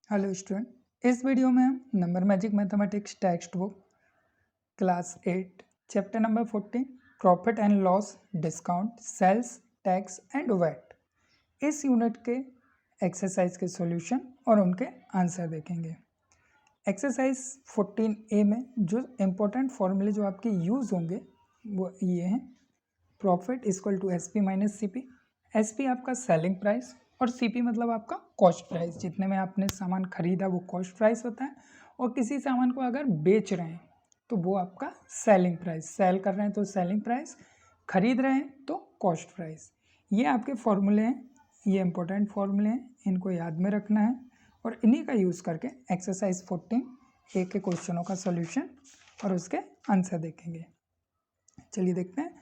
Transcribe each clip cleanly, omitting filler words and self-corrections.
Hello student, इस video में हम number magic mathematics text book class 8 chapter number 14 profit and loss discount sales tax and VAT इस unit के exercise के solution और उनके आंसर देखेंगे। एक्सरसाइज 14A में जो इम्पोर्टेंट फॉर्मूले जो आपके यूज़ होंगे वो ये हैं। Profit equal to SP minus CP। SP आपका सेलिंग प्राइस और CP मतलब आपका कॉस्ट प्राइस। जितने में आपने सामान खरीदा वो कॉस्ट प्राइस होता है, और किसी सामान को अगर बेच रहे हैं तो वो आपका सेलिंग प्राइस। सेल कर रहे हैं तो सेलिंग प्राइस, खरीद रहे हैं तो कॉस्ट प्राइस। ये आपके फॉर्मूले हैं, ये इंपॉर्टेंट फॉर्मूले हैं, इनको याद में रखना है और इन्हीं का यूज़ करके एक्सरसाइज 14A के क्वेश्चनों का सोल्यूशन और उसके आंसर देखेंगे। चलिए देखते हैं।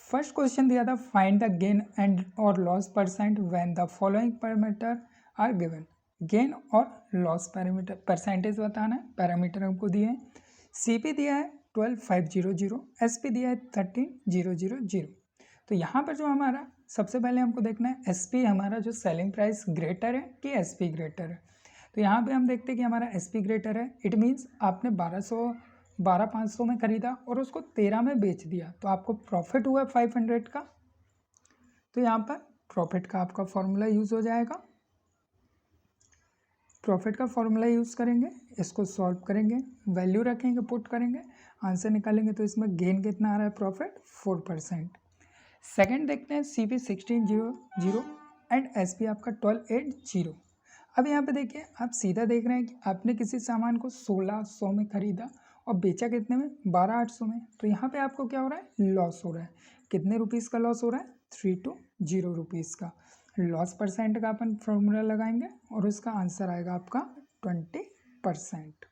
फर्स्ट क्वेश्चन दिया था, फाइंड द गेन एंड और loss percent when the following parameter are given. Gain और लॉस पैरामीटर परसेंटेज बताना है। पैरामीटर हमको दिए हैं, CP दिया है 12500, SP दिया है 13000। तो यहाँ पर जो हमारा सबसे पहले हमको देखना है SP हमारा जो सेलिंग प्राइस ग्रेटर है कि SP ग्रेटर है। तो यहाँ पे हम देखते हैं कि हमारा SP ग्रेटर है। इट मीन्स आपने 12,500 में खरीदा और उसको 13 में बेच दिया तो आपको प्रॉफिट हुआ 500 का। तो यहाँ पर प्रॉफिट का आपका फॉर्मूला यूज़ हो जाएगा। प्रॉफिट का फॉर्मूला यूज़ करेंगे, इसको सॉल्व करेंगे, वैल्यू रखेंगे, पुट करेंगे, आंसर निकालेंगे। तो इसमें गेन कितना आ रहा है, प्रॉफिट 4%। सेकेंड देखते हैं, CP 1600 एंड SP आपका 1280। अब यहाँ पे देखिए, आप सीधा देख रहे हैं कि आपने किसी सामान को 1600 में खरीदा और बेचा कितने में, 12800 में। तो यहाँ पे आपको क्या हो रहा है, लॉस हो रहा है। कितने रुपीज़ का लॉस हो रहा है, 320 रुपीज़ का। लॉस परसेंट का अपन फॉर्मूला लगाएंगे और उसका आंसर आएगा आपका 20%।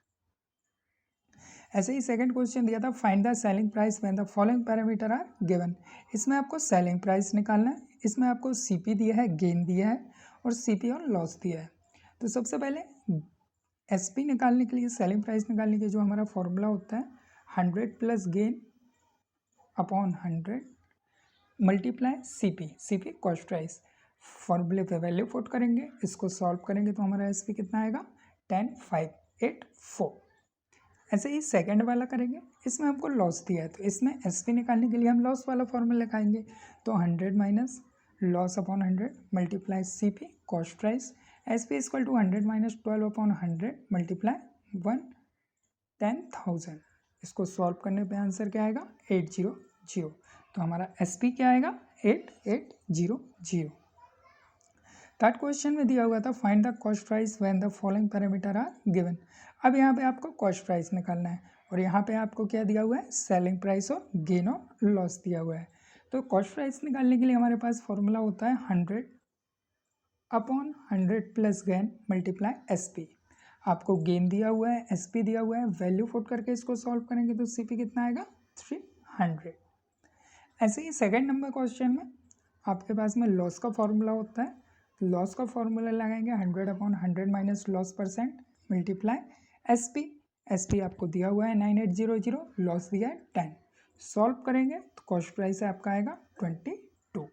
ऐसे ही सेकंड क्वेश्चन दिया था, find the selling price when the following parameter are given. इसमें आपको सेलिंग प्राइस निकालना है। इसमें आपको CP दिया है, गेन दिया है, और CP और लॉस दिया है। तो सबसे पहले SP निकालने के लिए, सेलिंग प्राइस निकालने के लिए जो हमारा फॉर्मूला होता है, 100 plus gain upon 100 multiply CP cost price. फॉर्मूले पे वैल्यू पुट करेंगे, इसको सॉल्व करेंगे तो हमारा SP कितना आएगा, 10584। ऐसे ही सेकंड वाला करेंगे, इसमें हमको लॉस दिया है तो इसमें SP निकालने के लिए हम लॉस वाला फॉर्मूला लगाएंगे। तो 100 minus loss upon 100 multiply CP cost price. SP equal to 100 माइनस 12 अपॉन 100 मल्टीप्लाई 110,000। इसको सॉल्व करने पे आंसर क्या आएगा, 800। तो हमारा SP क्या आएगा, 8800। थर्ड क्वेश्चन में दिया हुआ था, find the cost price when the following parameter are given. अब यहाँ पे आपको कॉस्ट प्राइस निकालना है और यहाँ पे आपको क्या दिया हुआ है, सेलिंग प्राइस और गेन और लॉस दिया हुआ है। तो कॉस्ट प्राइस निकालने के लिए हमारे पास फॉर्मूला होता है 100 upon 100 plus gain multiply SP। आपको गेन दिया हुआ है, SP दिया हुआ है, वैल्यू पुट करके इसको सॉल्व करेंगे तो CP कितना आएगा, 300। ऐसे ही सेकेंड नंबर क्वेश्चन में आपके पास में लॉस का फॉर्मूला होता है। तो लॉस का फॉर्मूला लगाएंगे 100 upon 100 minus loss percent multiply SP आपको दिया हुआ है 9800, लॉस दिया है 10। सॉल्व करेंगे तो कॉस्ट प्राइस आपका आएगा 22।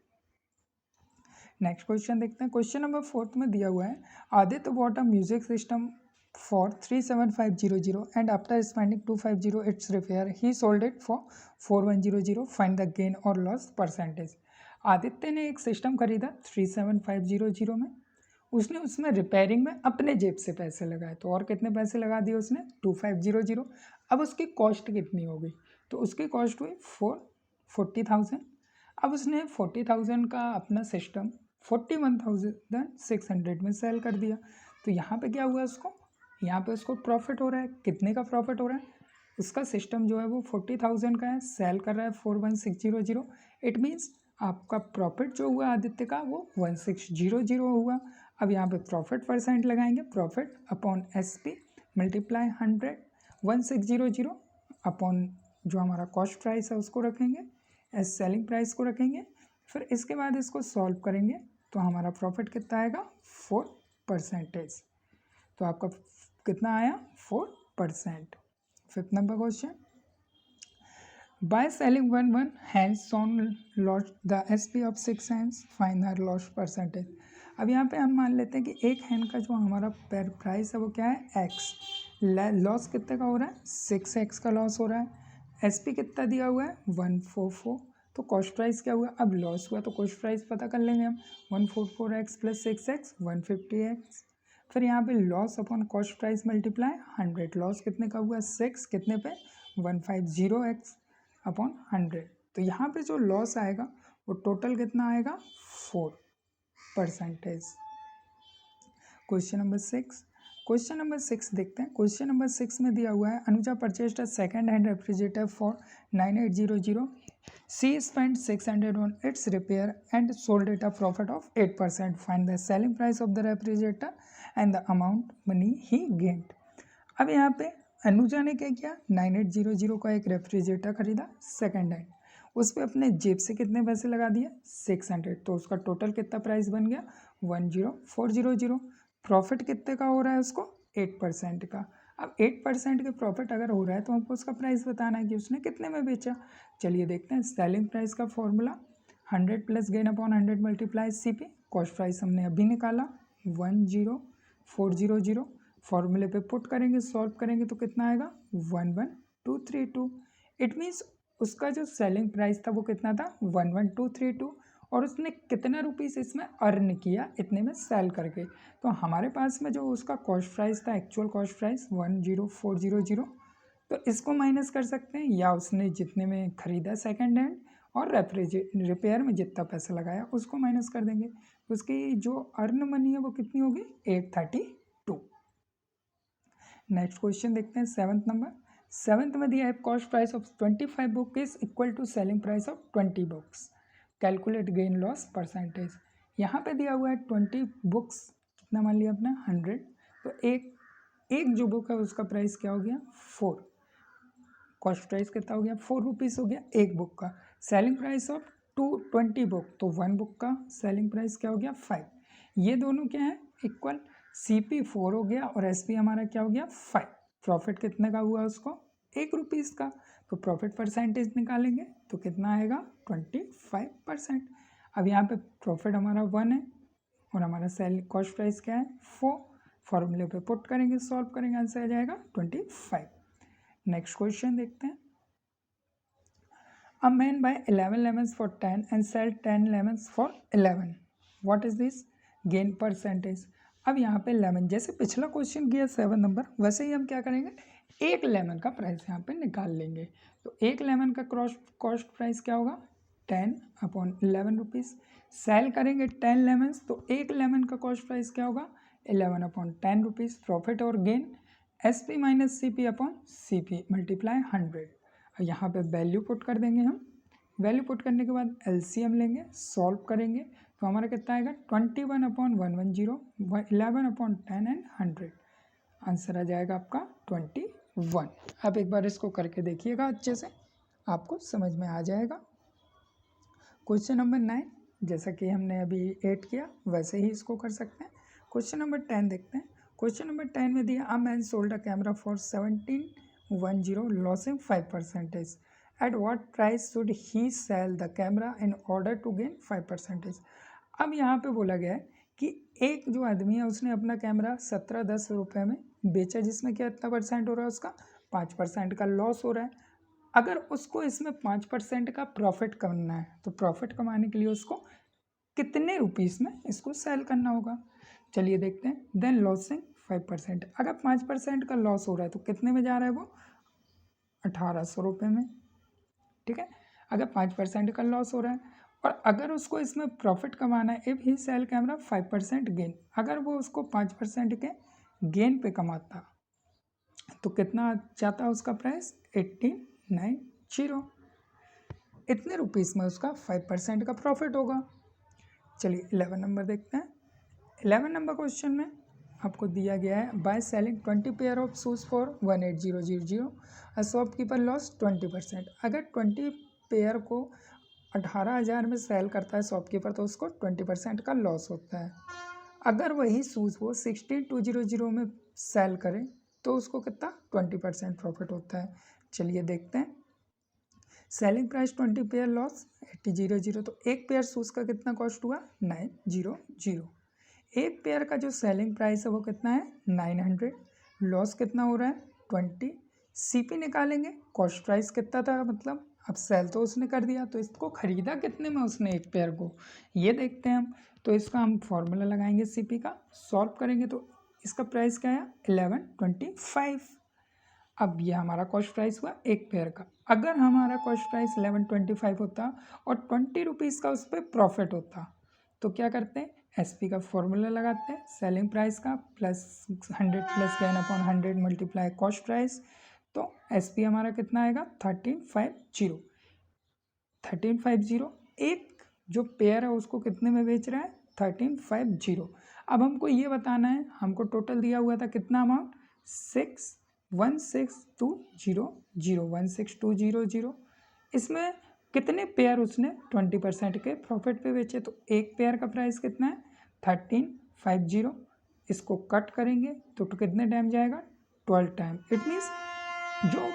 नेक्स्ट क्वेश्चन देखते हैं। क्वेश्चन नंबर 4 में दिया हुआ है, Aditya bought a music system for 37500 and after spending 250 its repair he sold it for 4100, find the gain or loss percentage। Aditya ने एक सिस्टम खरीदा 37500 में, उसने उसमें रिपेयरिंग में अपने जेब से पैसे लगाए। तो और कितने पैसे लगा दिए उसने, 2500। अब उसकी कॉस्ट कितनी हो गई, तो उसकी कॉस्ट हुई 40,000। अब उसने 40,000 का अपना सिस्टम 41,600 में सेल कर दिया। तो यहाँ पे क्या हुआ, उसको यहाँ पे उसको प्रॉफिट हो रहा है। कितने का प्रॉफिट हो रहा है, उसका सिस्टम जो है वो 40,000 का है, सेल कर रहा है 41,600। इट मीन्स आपका प्रॉफिट जो हुआ आदित्य का वो 1600 हुआ। अब यहाँ पे प्रॉफिट परसेंट लगाएंगे, profit upon SP multiply 100 1600 upon जो हमारा कॉस्ट प्राइस है उसको रखेंगे, एस सेलिंग प्राइस को रखेंगे। फिर इसके बाद इसको सॉल्व करेंगे तो हमारा प्रॉफिट कितना आएगा, 4%। तो आपका कितना आया, 4%। Fifth number question, by selling 1 hands on lost the SP of 6 hands, find the loss percentage. अब यहाँ पे हम मान लेते हैं कि एक हैंड का जो हमारा पेयर प्राइस है वो क्या है एक्स, लॉस कितने का हो रहा है 6x का लॉस हो रहा है, एसपी कितना दिया हुआ है 144, तो कॉस्ट प्राइस क्या हुआ, अब लॉस हुआ तो कॉस्ट प्राइस पता कर लेंगे हम, 144x प्लस 6x 150x, फिर यहाँ पे loss upon cost price multiply 100, loss कितने का हुआ 6 कितने पे 150x अपॉन 100, तो यहाँ पे जो लॉस आएगा वो टोटल कितना आएगा 4%। क्वेश्चन नंबर 6, क्वेश्चन नंबर 6 देखते हैं। क्वेश्चन नंबर 6 में दिया हुआ है Anuja purchased a second hand refrigerator for 9800, she spend 600 on it's repair and sold it a profit of 8%, find the selling price of the refrigerator and the amount money he gained. अब यहाँ पे अनुजा ने क्या किया 9800 का एक रेफ्रिजरेटर खरीदा second hand, उस पर अपने जेब से कितने पैसे लगा दिए 600, तो उसका टोटल कितना प्राइस बन गया 10400, प्रॉफिट कितने का हो रहा है उसको 8% का। अब 8% के प्रॉफिट अगर हो रहा है तो हमको उसका प्राइस बताना है कि उसने कितने में बेचा। चलिए देखते हैं, सेलिंग प्राइस का formula 100 plus gain upon 100 multiply CP, cost price हमने अभी निकाला 10400, फॉर्मूले पे पुट करेंगे सॉल्व करेंगे तो कितना आएगा 11232, इट मीन्स उसका जो सेलिंग प्राइस था वो कितना था 11232 और उसने कितना रुपीस इसमें अर्न किया इतने में सेल करके, तो हमारे पास में जो उसका कॉस्ट प्राइस था एक्चुअल कॉस्ट प्राइस 10400, तो इसको माइनस कर सकते हैं या उसने जितने में खरीदा सेकंड हैंड और रिपेयर में जितना पैसा लगाया उसको माइनस कर देंगे, तो उसकी जो अर्न मनी है वो कितनी होगी 832। नेक्स्ट क्वेश्चन देखते हैं 7th नंबर। 7th में दिया है cost price of 25 book is equal to selling price of 20 books, calculate gain loss percentage. यहाँ पे दिया हुआ है 20 बुक्स, कितना मान लिया आपने 100, तो एक जो बुक है उसका प्राइस क्या हो गया 4, कॉस्ट प्राइस कितना हो गया 4 रुपीज़ हो गया एक बुक का, सेलिंग प्राइस ऑफ 20 बुक, तो 1 बुक का सेलिंग प्राइस क्या हो गया 5, ये दोनों क्या है इक्वल, CP 4 हो गया और SP हमारा क्या हो गया 5, प्रॉफिट कितने का हुआ उसको 1 रुपीज़ का, तो प्रॉफिट परसेंटेज निकालेंगे तो कितना आएगा 25%। अब यहाँ पे प्रॉफिट हमारा 1 है और हमारा सेल कॉस्ट प्राइस क्या है 4, फॉर्मूले पे पुट करेंगे सॉल्व करेंगे आंसर आ जाएगा 25। नेक्स्ट क्वेश्चन देखते हैं। A man buy 11 lemons for 10 and sell 10 lemons for 11, what is this gain percentage. अब यहाँ पे लेमन, जैसे पिछला क्वेश्चन किया 7 नंबर, वैसे ही हम क्या करेंगे एक लेमन का प्राइस यहाँ पे निकाल लेंगे, तो एक लेमन का कॉस्ट प्राइस क्या होगा 10 अपॉन 11 रुपीज़, सेल करेंगे 10 लेमन्स तो एक लेमन का कॉस्ट प्राइस क्या होगा 11 अपॉन 10 रुपीज़, प्रॉफिट और gain SP minus CP upon CP multiply 100, यहाँ पे वैल्यू पुट कर देंगे हम, वैल्यू पुट करने के बाद LCM लेंगे सॉल्व करेंगे तो हमारा कितना आएगा 21 अपॉन 110, 11 अपॉन 10 एंड 100, आंसर आ जाएगा आपका 21। आप एक बार इसको करके देखिएगा अच्छे से, आपको समझ में आ जाएगा। क्वेश्चन नंबर 9, जैसा कि हमने अभी 8 किया वैसे ही इसको कर सकते हैं। क्वेश्चन नंबर 10 देखते हैं। क्वेश्चन नंबर 10 में दिया a man sold a camera for 1710 losing 5%, at what price should he sell the camera in order to gain 5%। अब यहाँ पे बोला गया है कि एक जो आदमी है उसने अपना कैमरा 1710 रुपये में बेचा, जिसमें क्या इतना परसेंट हो रहा है उसका 5% का लॉस हो रहा है। अगर उसको इसमें 5% का प्रॉफिट करना है तो प्रॉफिट कमाने के लिए उसको कितने रुपीस में इसको सेल करना होगा। चलिए देखते हैं। देन लॉसिंग 5%, अगर 5% का लॉस हो रहा है तो कितने में जा रहा है वो 1800 रुपये में, ठीक है। अगर 5% का लॉस हो रहा है और अगर उसको इसमें प्रॉफिट कमाना है, if he sell camera 5% gain, अगर वो उसको 5% के गेन पे कमाता तो कितना जाता उसका प्राइस 1890, इतने रुपीस में उसका 5% का प्रॉफिट होगा। चलिए 11 नंबर देखते हैं। 11 नंबर क्वेश्चन में आपको दिया गया है by selling 20 pair of shoes for 18000, a shopkeeper loss 20%। अगर 20 पेयर को 18,000 में सेल करता है शॉपकीपर तो उसको 20% का लॉस होता है। अगर वही शूज़ वो 16200 में सेल करे तो उसको कितना 20% प्रॉफिट होता है। चलिए देखते हैं। सेलिंग प्राइस 20 पेयर लॉस 8000, तो एक पेयर शूज़ का कितना कॉस्ट हुआ 900। एक पेयर का जो सेलिंग प्राइस है वो कितना है 900, लॉस कितना हो रहा है 20, सीपी निकालेंगे, कॉस्ट प्राइस कितना था, मतलब अब सेल तो उसने कर दिया, तो इसको खरीदा कितने में उसने एक पेयर को, ये देखते हैं हम। तो इसका हम फॉर्मूला लगाएंगे सीपी का, सॉल्व करेंगे तो इसका प्राइस क्या है 1125। अब ये हमारा कॉस्ट प्राइस हुआ एक पेयर का। अगर हमारा कॉस्ट प्राइस 1125 होता और 20 रुपीज़ का उस पर प्रॉफिट होता तो क्या करते हैं, एसपी का फॉर्मूला लगाते हैं, सेलिंग प्राइस का plus 100 plus gain upon 100 multiply cost price, तो एसपी हमारा कितना आएगा 1350। एक जो पेयर है उसको कितने में बेच रहा है 1350। अब हमको ये बताना है, हमको टोटल दिया हुआ था कितना अमाउंट 16200, इसमें कितने पेयर उसने 20% के प्रॉफिट पे बेचे, तो एक पेयर का प्राइस कितना है 1350। इसको कट करेंगे तो कितने टाइम जाएगा 12 टाइम। इट मीन्स जो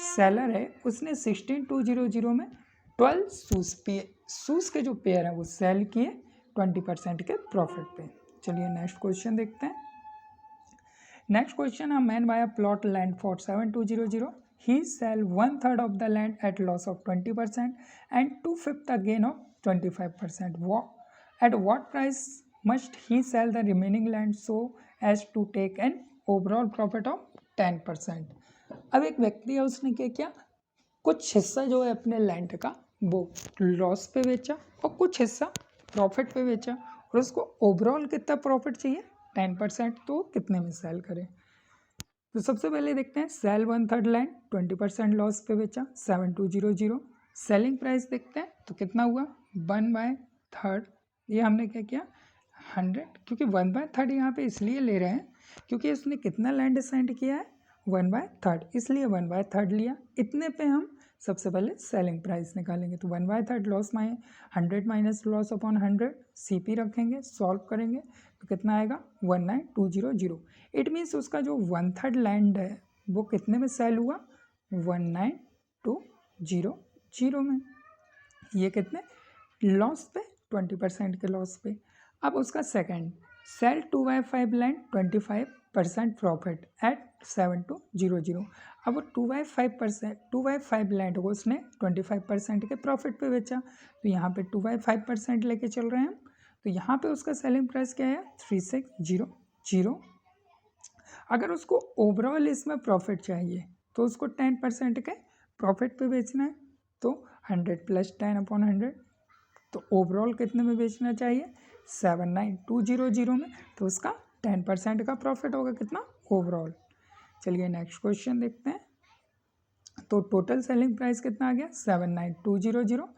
सेलर है उसने 16200 में 12 शूज़ के जो पेयर है वो सेल किए 20% के प्रॉफिट पे। चलिए नेक्स्ट क्वेश्चन देखते हैं। Next question, a man buy a plot land for 7200. He sell 1/3 of the land at loss of 20% and 2/5 the gain of 25%. At what price must he sell the remaining land so as to take an overall profit of 10%? अब एक व्यक्ति है उसने क्या किया, कुछ हिस्सा जो है अपने लैंड का वो लॉस पे बेचा और कुछ हिस्सा प्रॉफिट पे बेचा, और उसको ओवरऑल कितना प्रॉफिट चाहिए 10%, तो कितने में सेल करें। तो सबसे पहले देखते हैं, सेल 1/3 लैंड 20% लॉस पे बेचा 7200, सेलिंग प्राइस देखते हैं तो कितना हुआ 1/3, ये हमने क्या किया 100, क्योंकि 1/3 यहाँ पे इसलिए ले रहे हैं क्योंकि उसने कितना लैंड असाइंड किया है 1/3, इसलिए 1/3 लिया। इतने पे हम सबसे पहले सेलिंग प्राइस निकालेंगे, तो 1/3 loss 100 minus loss upon 100, CP रखेंगे, सॉल्व करेंगे तो कितना आएगा 19200। इट मीन्स उसका जो 1/3 लैंड है वो कितने में सेल हुआ 19200 में, ये कितने लॉस पे 20% के लॉस पे। अब उसका second, sell 2/5 land 25% profit at 7200। अब वो 2/5 लैंड को उसने 25% के प्रॉफिट पे बेचा, तो यहाँ पे 2/5% लेके चल रहे हैं हम, तो यहाँ पे उसका सेलिंग प्राइस क्या है 3600। अगर उसको ओवरऑल इसमें प्रॉफिट चाहिए तो उसको 10% के प्रॉफिट पे बेचना है, तो 100 प्लस 10 अपॉन 100, तो ओवरऑल कितने में बेचना चाहिए 79200 में, तो उसका 10% का प्रॉफिट होगा कितना ओवरऑल। चलिए नेक्स्ट क्वेश्चन देखते हैं। तो टोटल सेलिंग प्राइस कितना आ गया 79200,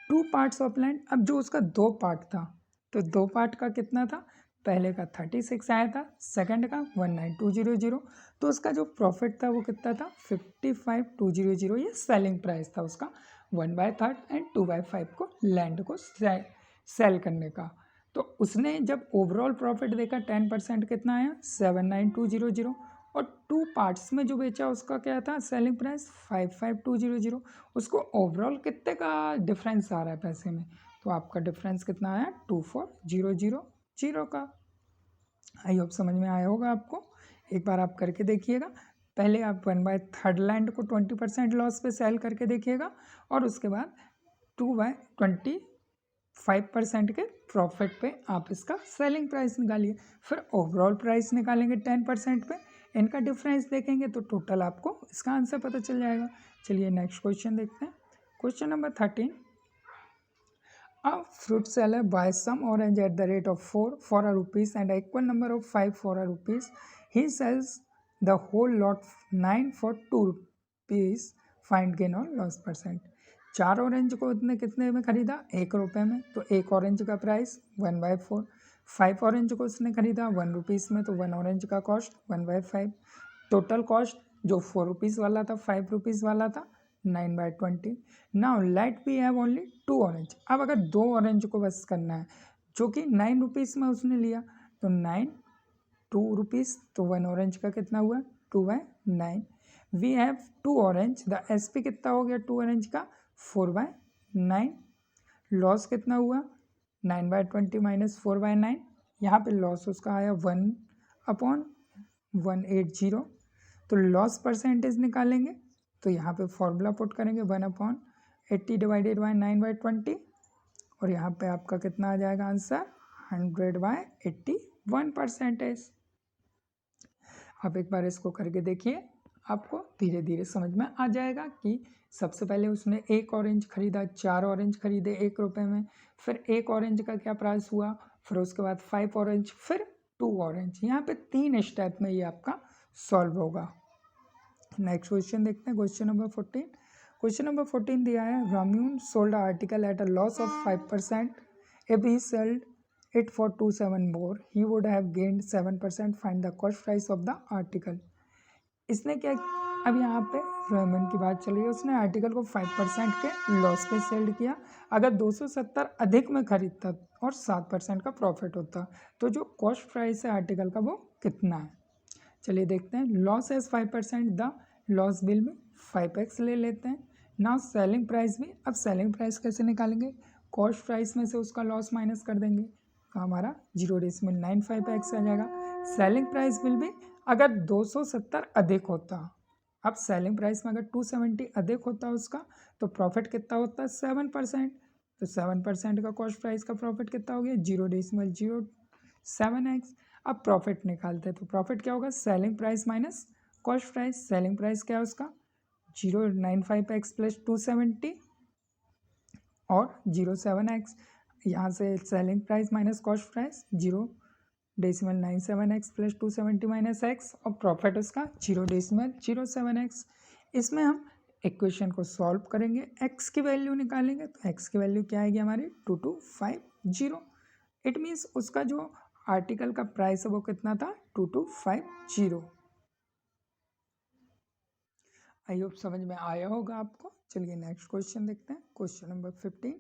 2 पार्ट्स ऑफ लैंड। अब जो उसका 2 पार्ट था तो 2 पार्ट का कितना था, पहले का 36 आया था, सेकंड का 19200, तो उसका जो प्रॉफिट था वो कितना था 55200। ये सेलिंग प्राइस था उसका 1/3 एंड 2/5 को लैंड को सेल करने का। तो उसने जब ओवरऑल प्रॉफिट देखा 10% कितना आया 79200, और 2 पार्ट्स में जो बेचा उसका क्या था सेलिंग प्राइस 55200। उसको ओवरऑल कितने का डिफरेंस आ रहा है पैसे में, तो आपका डिफरेंस कितना आया 24000 का। आई होप समझ में आया होगा आपको, एक बार आप करके देखिएगा। पहले आप 1/3 लैंड को 20% लॉस पे सेल करके देखिएगा, और उसके बाद 2/25% के प्रॉफिट पे आप इसका सेलिंग प्राइस निकालिए, फिर ओवरऑल प्राइस निकालेंगे 10% पे, इनका डिफरेंस देखेंगे तो टोटल आपको इसका आंसर पता चल जाएगा। चलिए नेक्स्ट क्वेश्चन देखते हैं। Question number 13, a fruit seller buys some orange at the rate of 4 for a rupees and an equal number of 5 for a rupees. He sells the whole lot 9 for 2 rupees. Find gain or loss percent. 4 orange को उसने कितने में खरीदा 1 रुपये में, तो 1 orange का price 1/4। 5 orange को उसने खरीदा 1 रुपीज़ में, तो 1 ऑरेंज का कॉस्ट 1/5। टोटल कॉस्ट जो 4 रुपीज़ वाला था 5 रुपीज़ वाला था 9/20। Now let we have only 2 orange. अब अगर 2 ऑरेंज को बस करना है जो कि 9 रुपीज़ में उसने लिया, तो 9 2 रुपीज़, तो 1 ऑरेंज का कितना हुआ 2/9। We have 2 orange, the SP कितना हो गया 2 ऑरेंज का 4/9। लॉस कितना हुआ 9/20 माइनस 4/9, यहाँ पे लॉस उसका आया 1/180। तो लॉस परसेंटेज निकालेंगे तो यहाँ पे फॉर्मूला पुट करेंगे 1/80 डिवाइडेड बाई 9/20 और यहाँ पे आपका कितना आ जाएगा आंसर 100/81%। आप एक बार इसको करके देखिए, आपको धीरे धीरे समझ में आ जाएगा कि सबसे पहले उसने एक ऑरेंज खरीदा, 4 ऑरेंज खरीदे 1 रुपये में, फिर एक ऑरेंज का क्या प्राइस हुआ, फिर उसके बाद 5 ऑरेंज, फिर 2 ऑरेंज। यहाँ पे 3 स्टेप में ये आपका सॉल्व होगा। नेक्स्ट क्वेश्चन देखते हैं, क्वेश्चन नंबर 14। क्वेश्चन नंबर 14 दिया है, राम्यून sold article at a loss of 5%, if he sold it for 27 more he would have gained 7%, find the cost price of the article। इसने क्या, अब यहाँ पे राम्यून की बात चल रही है, उसने आर्टिकल को 5% के लॉस पे सेल किया। अगर 270 अधिक में खरीदता और 7% का प्रॉफिट होता तो जो कॉस्ट प्राइस है आर्टिकल का वो कितना है। चलिए देखते हैं, loss as 5%, the loss bill में 5x ले लेते हैं ना। सेलिंग प्राइस भी, अब सेलिंग प्राइस कैसे निकालेंगे, कॉस्ट प्राइस में से उसका लॉस माइनस कर देंगे तो हमारा 0.95x आ जाएगा। सेलिंग प्राइस बिल भी अगर 270 अधिक होता, अब सेलिंग प्राइस में अगर 270 अधिक होता उसका तो प्रॉफिट कितना होता है 7%, तो 7% का कॉस्ट प्राइस का प्रॉफिट कितना हो गया 0.07x। अब प्रॉफिट निकालते हैं तो प्रॉफिट क्या होगा, selling price minus cost price. Selling price क्या है उसका 0.95x प्लस 270 और 0.7x, यहाँ से selling price minus cost price 0.97x plus 270 minus x और प्रॉफिट उसका 0.07x। इसमें हम इक्वेशन को सॉल्व करेंगे, x की वैल्यू निकालेंगे तो x की वैल्यू क्या आएगी हमारी 2250। इट मीन्स उसका जो आर्टिकल का प्राइस है वो कितना था 2250। आई होप समझ में आया होगा आपको। चलिए नेक्स्ट क्वेश्चन देखते हैं, question number 15।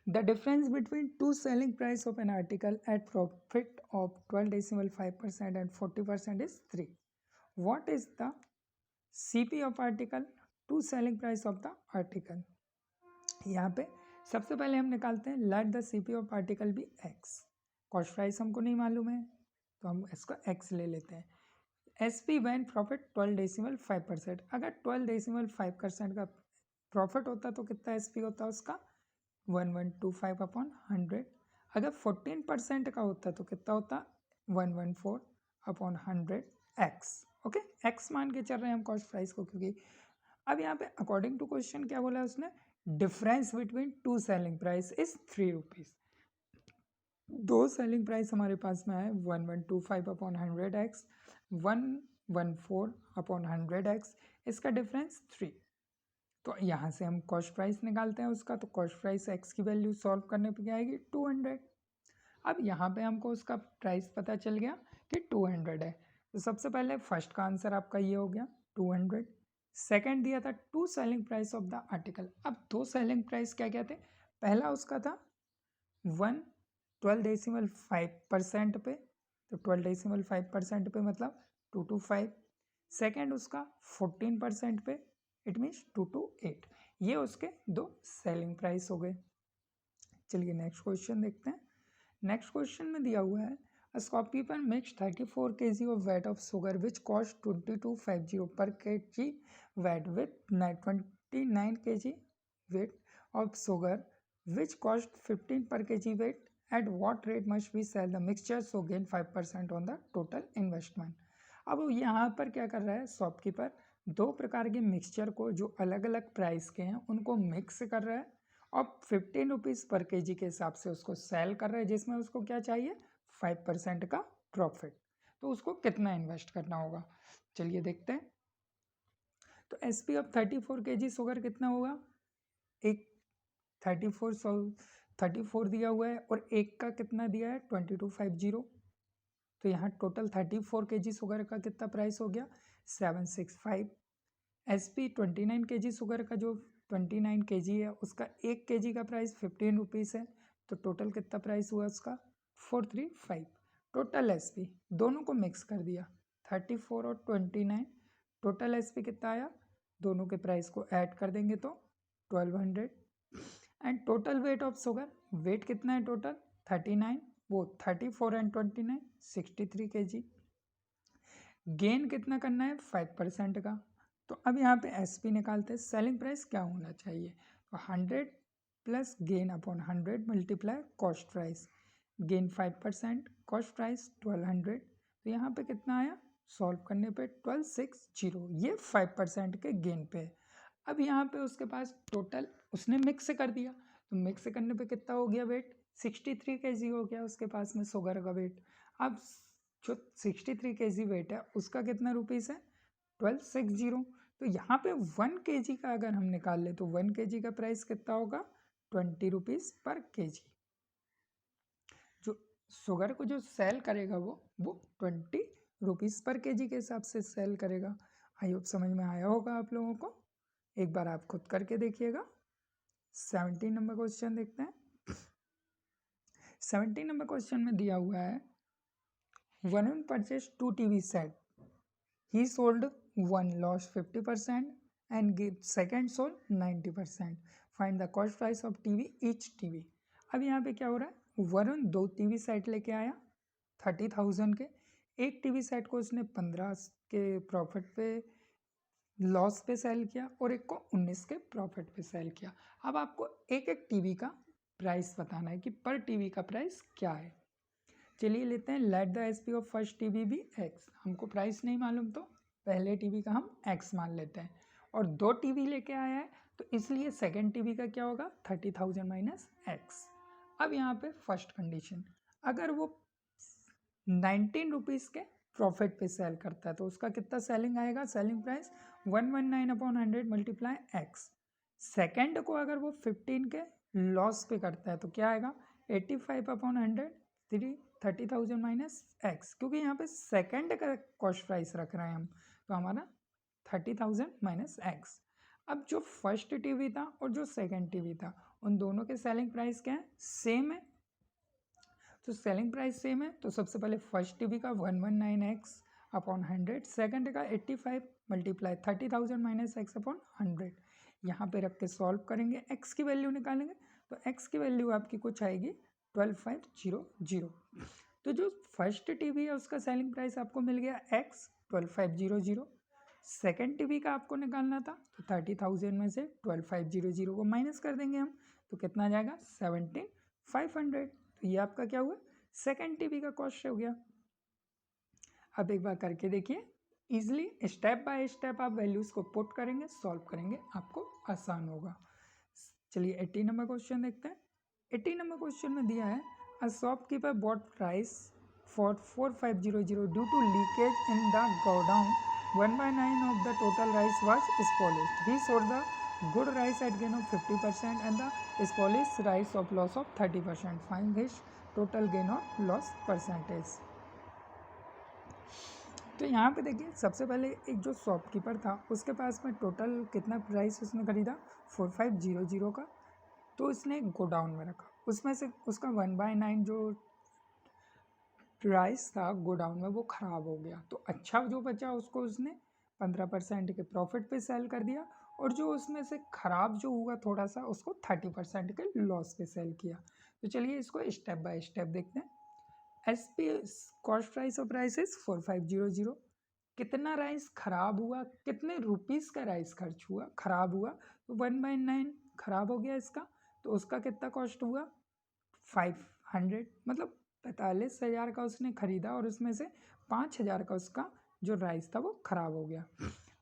The difference between two selling price of an article at profit of 12.5% and 40% is 3. What is the CP of article, two selling price of the article? यहाँ पे सबसे पहले हम निकालते हैं let the CP of article be x। Cost price हमको नहीं मालूम है तो हम इसको x ले लेते हैं। SP वैन प्रॉफिट 12.5%, अगर 12.5% का प्रॉफिट होता तो कितना SP होता उसका 1125/100। अगर 14% का होता तो कितना होता 114/100x। ओके, x मान के चल रहे हैं हम कॉस्ट प्राइस को, क्योंकि अब यहाँ पे अकॉर्डिंग टू क्वेश्चन क्या बोला उसने, difference between two selling price is 3 rupees. दो सेलिंग प्राइस हमारे पास में है 1125/100x, 114/100x, इसका डिफरेंस 3। तो यहाँ से हम कॉस्ट प्राइस निकालते हैं उसका, तो कॉस्ट प्राइस x की वैल्यू सॉल्व करने पे क्या आएगी 200। अब यहाँ पे हमको उसका प्राइस पता चल गया कि 200 है, तो सबसे पहले फर्स्ट का आंसर आपका ये हो गया 200। सेकंड दिया था two selling price of the article. अब दो सेलिंग प्राइस क्या क्या थे, पहला उसका था 12.5% पे, तो 12.5% पे मतलब 225। सेकेंड उसका 14% पे, इट मीन्स 228। ये उसके दो सेलिंग प्राइस हो गए। चलिए नेक्स्ट क्वेश्चन देखते हैं। नेक्स्ट क्वेश्चन में दिया हुआ है, a shopkeeper makes 34 kg of weight of sugar which cost 2250 per kg weight with 29 kg weight of sugar which cost 15 per kg weight, at what rate must we sell the mixture so gain 5% on the total investment। अब यहाँ पर क्या कर रहा है shopkeeper, दो प्रकार के मिक्सचर को जो अलग अलग प्राइस के हैं उनको मिक्स कर रहा है और 15 रुपीज़ पर केजी के हिसाब से उसको सेल कर रहा है, जिसमें उसको क्या चाहिए 5% का प्रॉफिट। तो उसको कितना इन्वेस्ट करना होगा, चलिए देखते हैं। तो SP ऑफ 34 kg शुगर कितना होगा, एक 34 दिया हुआ है और एक का कितना दिया है 2250, तो यहाँ टोटल 34 kg शुगर का कितना प्राइस हो गया 765। SP 29 kg शुगर का जो 29 kg है उसका 1 kg का प्राइस 15 रुपीज़ है, तो टोटल कितना प्राइस हुआ उसका 435। टोटल SP दोनों को मिक्स कर दिया 34 और 29, टोटल SP कितना आया, दोनों के प्राइस को ऐड कर देंगे तो 1200। And total weight of sugar, weight कितना है टोटल 39 वो 34 एंड 29 63 kg। गेन कितना करना है 5% का। तो अब यहाँ पे एसपी निकालते हैं, सेलिंग प्राइस क्या होना चाहिए, तो 100 plus gain upon 100 multiply cost price. Gain 5%, cost price 1200, तो यहाँ पे कितना आया सॉल्व करने पे 1260, ये 5% के गेन पे है। अब यहाँ पे उसके पास टोटल उसने मिक्स कर दिया, तो मिक्स करने पे कितना हो गया वेट 63 kg हो गया उसके पास में शुगर का वेट। अब जो 63 kg वेट है उसका कितना रुपीस है 1260, तो यहाँ पे 1 kg का अगर हम निकाल ले तो 1 kg का प्राइस कितना होगा 20 रुपीज पर kg। जो शुगर को जो सेल करेगा वो 20 रुपीज पर kg के हिसाब से सेल करेगा। आई होप समझ में आया होगा आप लोगों को, एक बार आप खुद करके देखिएगा। 17 नंबर क्वेश्चन देखते हैं। 17 नंबर क्वेश्चन में दिया हुआ है Varun purchase 2 TV set, he sold one, lost 50% and second sold 90%, find the cost price of TV each TV। अब यहाँ पे क्या हो रहा है, वरुण 2 TV सेट लेके आया 30,000 के, एक टीवी सेट को उसने 15 के प्रॉफिट पे लॉस पे सेल किया और एक को 19 के प्रॉफिट पे सेल किया। अब आपको एक एक टीवी का प्राइस बताना है कि पर टीवी का प्राइस क्या है। चलिए लेते हैं, let the SP of first TV भी एक्स, हमको प्राइस नहीं मालूम तो पहले टीवी का हम एक्स मान लेते हैं, और 2 टीवी लेके आया है तो इसलिए सेकंड टीवी का क्या होगा 30,000 माइनस एक्स। अब यहाँ पे फर्स्ट कंडीशन, अगर वो 19 रुपीज़ के प्रॉफिट पे सेल करता है तो उसका कितना सेलिंग आएगा, selling price 119 upon 100 multiply x. Second को अगर वो 15 के लॉस पे करता है तो क्या आएगा 85 अपॉन 100 30,000 माइनस एक्स, क्योंकि यहाँ पे सेकेंड का कॉस्ट प्राइस रख रहे हैं हम, तो हमारा 30,000 माइनस एक्स। अब जो फर्स्ट टीवी था और जो सेकेंड टीवी था उन दोनों के सेलिंग प्राइस क्या है, सेम है, तो सेलिंग प्राइस सेम है, तो सबसे पहले फर्स्ट टीवी का 119x अपॉन 100, सेकेंड का 85 मल्टीप्लाई 30,000 माइनस एक्स अपॉन 100। यहाँ पे रख के सॉल्व करेंगे, x की वैल्यू निकालेंगे, तो x की वैल्यू आपकी कुछ आएगी 12500। तो जो फर्स्ट टीवी है उसका सेलिंग प्राइस आपको मिल गया x 12500, सेकेंड टीवी का आपको निकालना था तो 30,000 में से 12500 को माइनस कर देंगे हम, तो कितना आ जाएगा 17,500। तो ये आपका क्या हुआ सेकेंड टीवी का कॉस्ट हो गया। अब एक बार करके देखिए, इजिली स्टेप बाय स्टेप आप वैल्यूज को पुट करेंगे, सॉल्व करेंगे, आपको आसान होगा। चलिए 80 नंबर क्वेश्चन देखते हैं। 80 नंबर क्वेश्चन में दिया है a shopkeeper bought price for 4500 due to leakage in the godown 1/9 of the total rice was spoiled. He sold the good rice at gain of 50% and the spoiled rice of loss of 30%. Find his total gain or loss percentage. तो यहाँ पे देखिए सबसे पहले एक जो shopkeeper था उसके पास में टोटल कितना प्राइस उसने खरीदा 4500 का, तो उसने गोडाउन में रखा, उसमें से उसका 1/9 जो प्राइस था गोडाउन में वो ख़राब हो गया, तो अच्छा जो बचा उसको उसने 15% के प्रॉफिट पे सेल कर दिया, और जो उसमें से ख़राब जो हुआ थोड़ा सा उसको 30% के लॉस पे सेल किया। तो चलिए इसको स्टेप बाय स्टेप देखते हैं। S P cost price of rice is 4500, कितना राइस खराब हुआ, कितने रुपीस का राइस खर्च हुआ खराब हुआ, तो 1/9 खराब हो गया इसका, तो उसका कितना कॉस्ट हुआ 500, मतलब 45,000 का उसने खरीदा और उसमें से 5,000 का उसका जो राइस था वो खराब हो गया।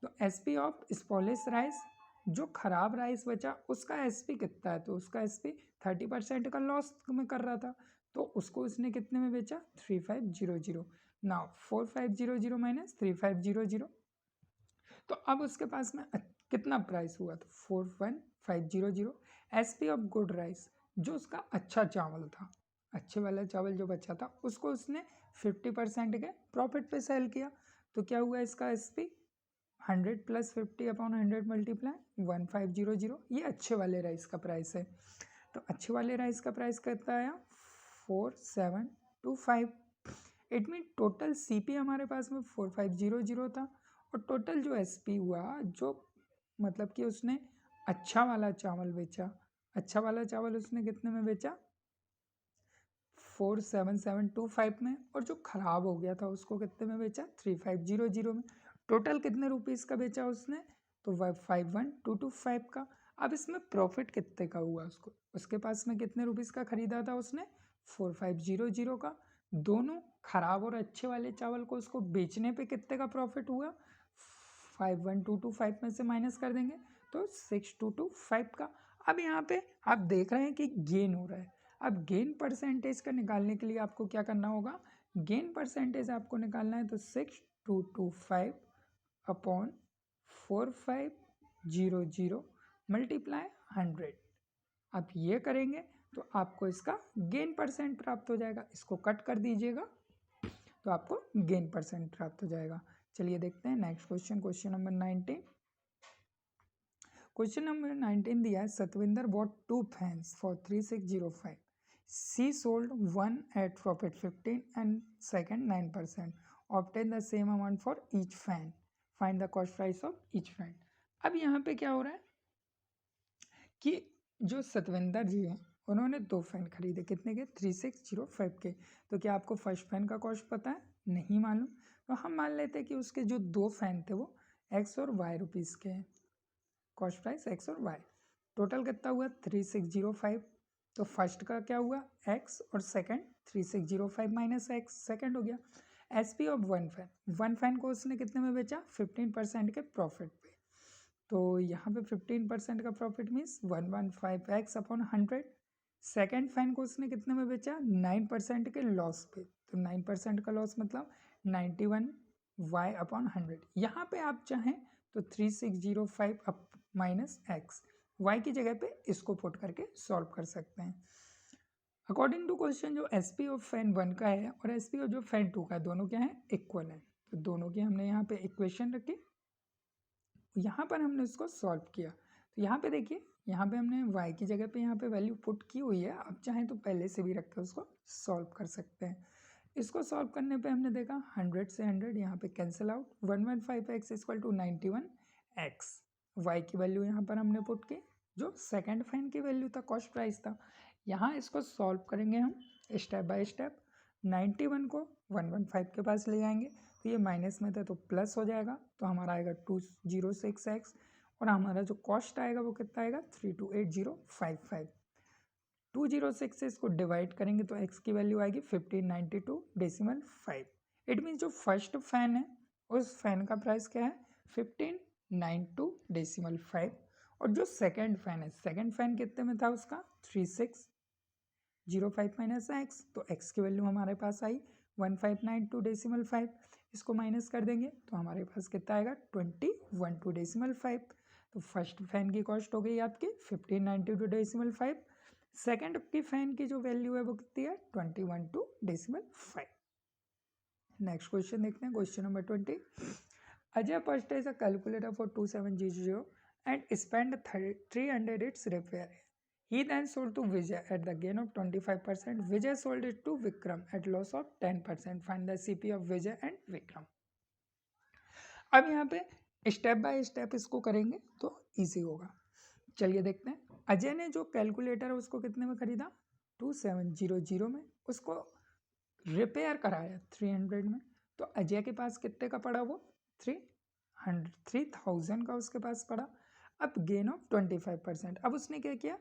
तो एस पी ऑफ स्पॉलिश राइस, जो खराब राइस बचा उसका एस पी कितना है, तो उसका एस पी 30% का लॉस में कर रहा था, तो उसको उसने कितने में बेचा 3500। नाउ 4500 माइनस 3500, तो अब उसके पास में कितना प्राइस हुआ, तो 41500। S P of good rice, जो उसका अच्छा चावल था, अच्छे वाला चावल जो बचा था उसको उसने 50% के प्रॉफिट पे सेल किया, तो क्या हुआ इसका S P 100 plus 50 upon 100 multiply 1500, ये अच्छे वाले राइस का प्राइस है। तो अच्छे वाले राइस का प्राइस कितना आया 4725। इट मीन टोटल सीपी हमारे पास में 4500 था, और टोटल जो एसपी हुआ, जो मतलब कि उसने अच्छा वाला चावल बेचा, अच्छा वाला चावल उसने कितने में बेचा 47,725 में, और जो खराब हो गया था उसको कितने में बेचा, 3500 में। टोटल कितने रुपीस का बेचा उसने, तो 51,225 का। अब इसमें प्रॉफिट कितने का हुआ, उसको उसके पास में कितने रुपीस का खरीदा था उसने, 4500 का। दोनों खराब और अच्छे वाले चावल को उसको बेचने पे कितने का प्रॉफिट हुआ, 51,225 में से माइनस कर देंगे तो 6,225 का। अब यहाँ पे आप देख रहे हैं कि गेन हो रहा है। अब गेन परसेंटेज का निकालने के लिए आपको क्या करना होगा, गेन परसेंटेज आपको निकालना है तो 6,225 अपॉन 4500 मल्टीप्लाई 100। आप ये करेंगे तो आपको इसका गेन परसेंट प्राप्त हो जाएगा। इसको कट कर दीजिएगा तो आपको गेन परसेंट प्राप्त हो जाएगा। चलिए देखते हैं next question, question number 19। Question number 19 दिया है, Satwinder bought 2 fans for 3605. She sold one at profit 15 and second 9%. Obtain the same amount for each fan. Find the cost price of each fan. अब यहाँ पे क्या हो रहा है कि जो सतविंदर जी हैं उन्होंने 2 फैन खरीदे, कितने के, 3605 के। तो क्या आपको फर्स्ट फैन का कॉस्ट पता है, नहीं मालूम। तो हम मान लेते हैं कि उसके जो 2 फैन थे वो x और y रुपीज़ के हैं, कॉस्ट प्राइस x और y। टोटल कितना हुआ, 3605। तो फर्स्ट का क्या हुआ, x, और सेकंड 3605 माइनस x, सेकंड हो गया। SP ऑफ वन फैन को उसने कितने में बेचा, 15% के प्रॉफिट पे। तो यहाँ पे 15% का profit means 115x upon 100। Second fan को उसने कितने में बेचा, 9% के लॉस पे। तो 9% का लॉस मतलब 91y अपॉन 100। यहाँ पे आप चाहें तो 3605 अप माइनस एक्स, वाई की जगह पे इसको पुट करके सॉल्व कर सकते हैं। अकॉर्डिंग टू क्वेश्चन जो SP ऑफ फैन 1 का है और SP ऑफ जो फैन 2 का है, दोनों क्या है, इक्वल है। तो दोनों की हमने यहाँ पे इक्वेशन रखी, यहाँ पर हमने उसको सॉल्व किया। तो यहाँ पे देखिए, यहाँ पे हमने y की जगह पे यहाँ पे वैल्यू पुट की हुई है। आप चाहें तो पहले से भी रख के उसको सॉल्व कर सकते हैं। इसको सॉल्व करने पे हमने देखा 100 से 100 यहाँ पे cancel out, 115x equal to 91x। y की वैल्यू यहाँ पर हमने पुट की, जो सेकेंड फैन की वैल्यू था, कॉस्ट प्राइस था। यहाँ इसको सॉल्व करेंगे हम स्टेप बाय स्टेप। 91 को 115 के पास ले जाएंगे तो ये माइनस में था तो प्लस हो जाएगा, तो हमारा आएगा 206x, और हमारा जो कॉस्ट आएगा वो कितना आएगा, 328055। 206 से इसको डिवाइड करेंगे तो x की वैल्यू आएगी 1592.5। इट मीन्स जो फर्स्ट फैन है उस फैन का प्राइस क्या है, 1592.5, और जो सेकेंड फैन है, सेकेंड फैन कितने में था उसका, 3605 माइनस एक्स। तो x की वैल्यू हमारे पास आई 1592.5। इसको माइनस कर देंगे तो हमारे पास कितना आएगा, 2012.5। तो फर्स्ट फैन की कॉस्ट हो गई आपकी 1592.5। सेकेंड की फैन की जो वैल्यू है वो कितनी है, 2012.5। नेक्स्ट क्वेश्चन देखते हैं, question number 20। Ajay purchased a calculator for 2700 and spent 300 its repair. He then sold to Vijay at the gain of 25%. Vijay sold it to Vikram at loss of 10%. Find the CP of Vijay and Vikram. अब यहाँ पे step by step इसको करेंगे तो easy होगा। चलिए देखते हैं। अजय ने जो कैलकुलेटर है उसको कितने में खरीदा, 2700 में। उसको रिपेयर कराया 300 में। तो अजय के पास कितने का पड़ा, वो 3000 का उसके पास पड़ा। अब गेन ऑफ 25%। अब उसने क्या किया,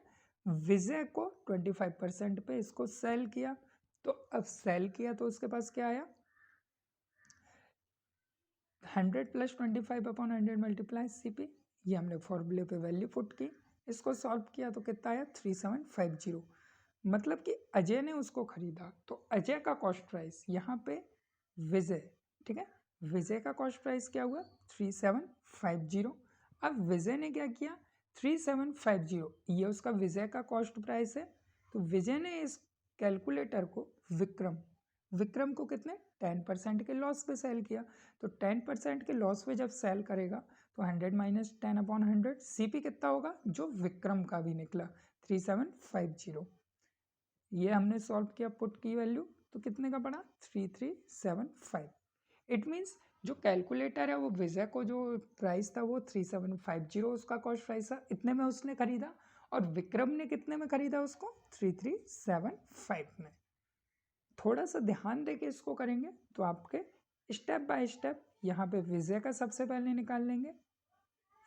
विजय को 25% पे इसको सेल किया। तो अब सेल किया तो उसके पास क्या आया, 100 प्लस 25 अपॉन 100 मल्टीप्लाई CP। ये हमने फॉर्मूले पे वैल्यू पुट की, इसको सॉल्व किया तो कितना आया, 3750। मतलब कि अजय ने उसको खरीदा तो अजय का कॉस्ट प्राइस यहाँ पे विजय, ठीक है, विजय का कॉस्ट प्राइस क्या हुआ, 3750। अब विजय ने क्या किया, 3750 ये उसका विजय का कॉस्ट प्राइस है। तो विजय ने इस कैलकुलेटर को विक्रम को कितने, 10% के लॉस पे सेल किया। तो 10% के लॉस पे जब सेल करेगा तो 100 माइनस 10 अपॉन 100, CP कितना होगा, जो विक्रम का भी निकला 3750। ये हमने सॉल्व किया, पुट की वैल्यू तो कितने का पड़ा, 3375। इट मीन्स जो कैलकुलेटर है वो विजय को जो प्राइस था वो 3750 उसका कॉस्ट प्राइस था, इतने में उसने खरीदा, और विक्रम ने कितने में खरीदा उसको, 3375 में। थोड़ा सा ध्यान दे के इसको करेंगे तो आपके स्टेप बाय स्टेप यहाँ पे विजय का सबसे पहले निकाल लेंगे,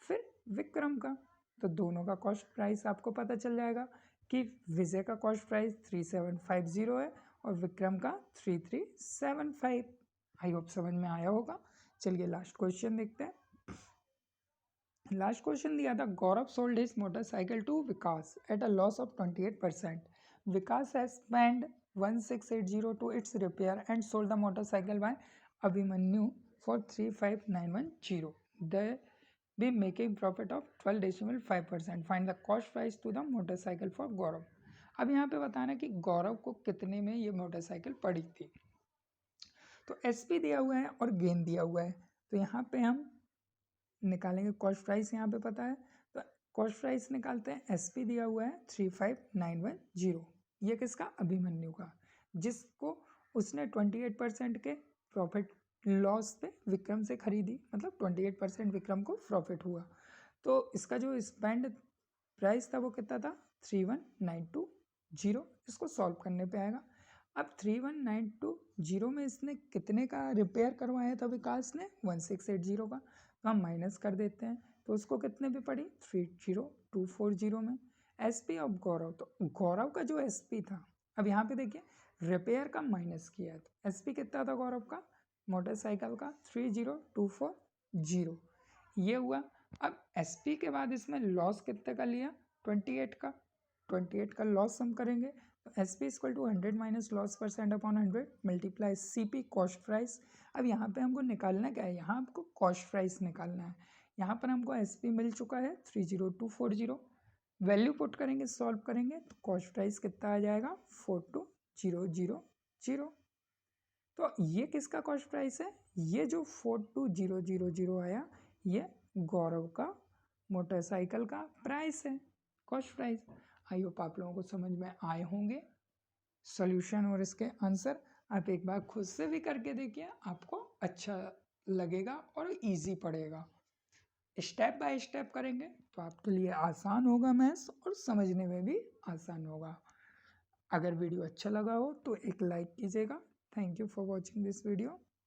फिर विक्रम का। तो दोनों का कॉस्ट प्राइस आपको पता चल जाएगा कि विजय का कॉस्ट प्राइस 3750 है और विक्रम का 3375। आई होप समझ में आया होगा। चलिए लास्ट क्वेश्चन देखते हैं। लास्ट क्वेश्चन दिया था, Gaurav sold his motorcycle to Vikas at a loss of 28%. Vikas has spend 1680 to its repair and sold the motorcycle by Abhimanyu for 35910. They be making profit of 12.5%. Find the cost price to the motorcycle for गौरव. अब यहाँ पे बताना कि गौरव को कितने में ये motorcycle पड़ी थी। तो एसपी दिया हुआ है और गेन दिया हुआ है, तो यहाँ पे हम निकालेंगे कॉस्ट प्राइस। यहाँ पे पता है तो कॉस्ट प्राइस निकालते हैं। एसपी दिया हुआ है 35910, ये किसका? अभिमन्यु का, जिसको उसने 28% के प्रॉफिट लॉस पे विक्रम से खरीदी, मतलब 28% विक्रम को प्रॉफिट हुआ। तो इसका जो स्पेंड प्राइस था वो कितना था? 31920। इसको सॉल्व करने पे आएगा। अब 31920 में इसने कितने का रिपेयर करवाया था विकास ने? 1680 का। तो हम माइनस कर देते हैं, तो उसको कितने पे पड़ी? 30240 में। एसपी ऑफ गौरव, तो गौरव का जो एसपी था, अब यहाँ पे देखिए रिपेयर का माइनस किया है, तो एसपी कितना था गौरव का मोटरसाइकिल का? 30240, ये हुआ। अब एसपी के बाद इसमें लॉस कितने का लिया? 28 का। 28 का लॉस हम करेंगे तो S P equal to 100 minus loss percent upon 100 multiply C P cost price. अब यहाँ पे हमको निकालना क्या है? यहाँ आपको कॉस्ट प्राइस निकालना है। यहाँ पर हमको एस पी मिल चुका है 30240, वैल्यू पुट करेंगे, सॉल्व करेंगे तो कॉस्ट प्राइस कितना आ जाएगा? 42000। तो ये किसका कॉस्ट प्राइस है? ये जो 42000 आया, ये गौरव का मोटरसाइकिल का प्राइस है, कॉस्ट प्राइस। आई होप आप लोगों को समझ में आए होंगे सॉल्यूशन और इसके आंसर। आप एक बार खुद से भी करके देखिए, आपको अच्छा लगेगा और इजी पड़ेगा। स्टेप बाय स्टेप करेंगे तो आपके लिए आसान होगा मैथ्स और समझने में भी आसान होगा। अगर वीडियो अच्छा लगा हो तो एक लाइक कीजिएगा। Thank you for watching this video.